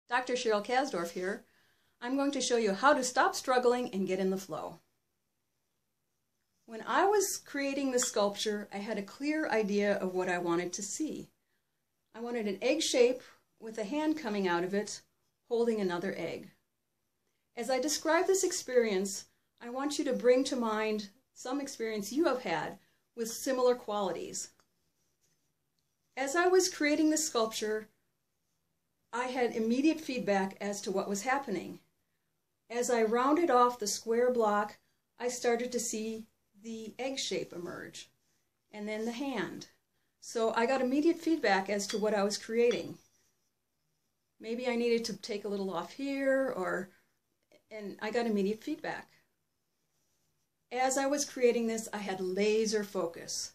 Dr. Cheryl Kasdorf here. I'm going to show you how to stop struggling and get in the flow. When I was creating this sculpture, I had a clear idea of what I wanted to see. I wanted an egg shape with a hand coming out of it, holding another egg. As I describe this experience, I want you to bring to mind some experience you have had with similar qualities. As I was creating this sculpture, I had immediate feedback as to what was happening. As I rounded off the square block, I started to see the egg shape emerge, and then the hand. So I got immediate feedback as to what I was creating. Maybe I needed to take a little off here, and I got immediate feedback. As I was creating this, I had laser focus.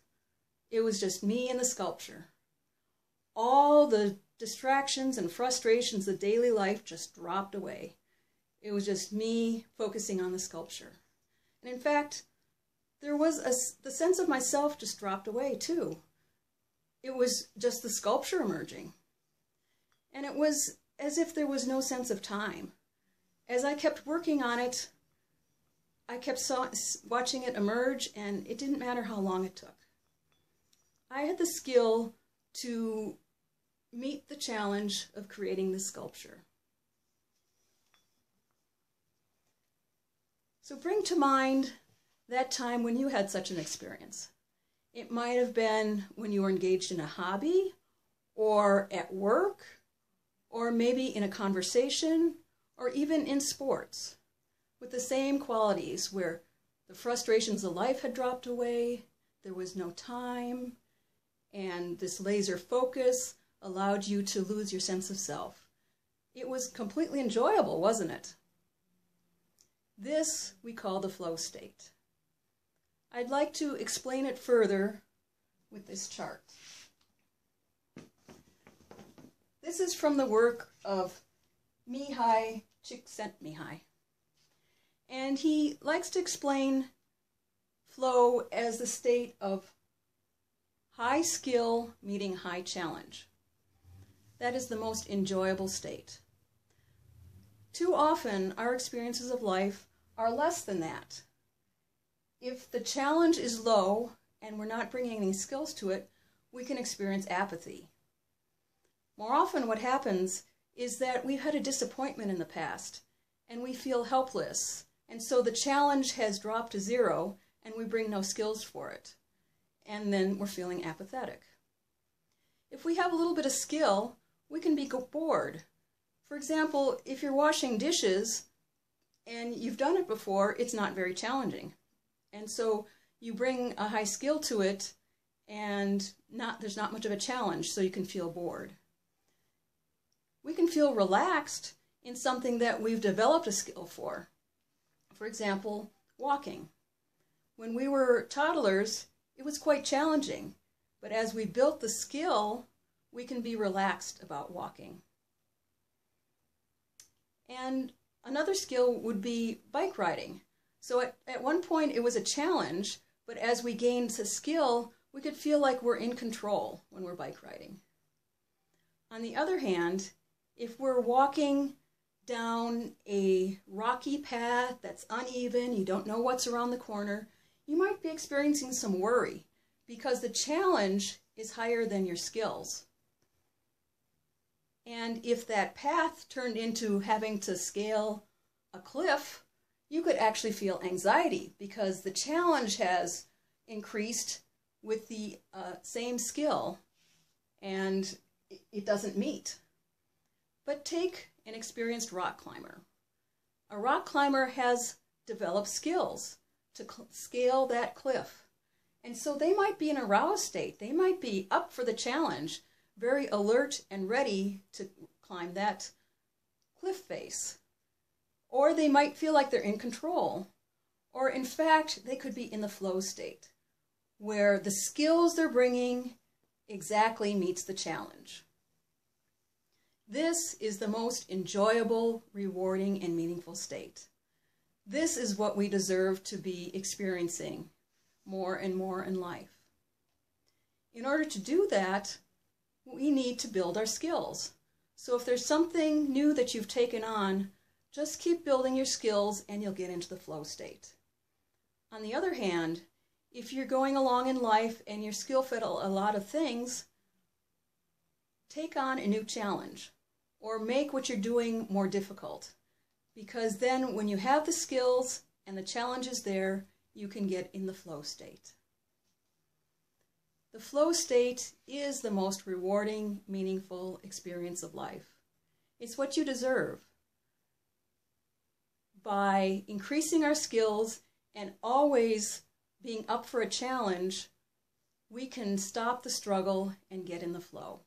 It was just me and the sculpture. All the distractions and frustrations of daily life just dropped away. It was just me focusing on the sculpture. And in fact, the sense of myself just dropped away too. It was just the sculpture emerging. And it was as if there was no sense of time. As I kept working on it, I kept watching it emerge, and it didn't matter how long it took. I had the skill to meet the challenge of creating this sculpture. So bring to mind that time when you had such an experience. It might have been when you were engaged in a hobby, or at work, or maybe in a conversation, or even in sports, with the same qualities where the frustrations of life had dropped away, there was no time, and this laser focus allowed you to lose your sense of self. It was completely enjoyable, wasn't it? This we call the flow state. I'd like to explain it further with this chart. This is from the work of Mihai Csikszentmihalyi. And he likes to explain flow as the state of high skill meeting high challenge. That is the most enjoyable state. Too often, our experiences of life are less than that. If the challenge is low and we're not bringing any skills to it, we can experience apathy. More often what happens is that we've had a disappointment in the past and we feel helpless, and so the challenge has dropped to zero and we bring no skills for it, and then we're feeling apathetic. If we have a little bit of skill, we can be bored. For example, if you're washing dishes and you've done it before, it's not very challenging. And so you bring a high skill to it, and there's not much of a challenge, so you can feel bored. We can feel relaxed in something that we've developed a skill for. For example, walking. When we were toddlers, it was quite challenging, but as we built the skill, we can be relaxed about walking. And another skill would be bike riding. So at one point it was a challenge, but as we gained the skill, we could feel like we're in control when we're bike riding. On the other hand, if we're walking down a rocky path that's uneven, you don't know what's around the corner, you might be experiencing some worry because the challenge is higher than your skills. And if that path turned into having to scale a cliff, you could actually feel anxiety because the challenge has increased with the same skill and it doesn't meet. But take an experienced rock climber. A rock climber has developed skills to scale that cliff. And so they might be in a roused state. They might be up for the challenge, very alert and ready to climb that cliff face. Or they might feel like they're in control. Or in fact, they could be in the flow state, where the skills they're bringing exactly meets the challenge. This is the most enjoyable, rewarding, and meaningful state. This is what we deserve to be experiencing more and more in life. In order to do that, we need to build our skills. So if there's something new that you've taken on, just keep building your skills and you'll get into the flow state. On the other hand, if you're going along in life and you're skillful at a lot of things, take on a new challenge or make what you're doing more difficult. Because then when you have the skills and the challenge is there, you can get in the flow state. The flow state is the most rewarding, meaningful experience of life. It's what you deserve. By increasing our skills and always being up for a challenge, we can stop the struggle and get in the flow.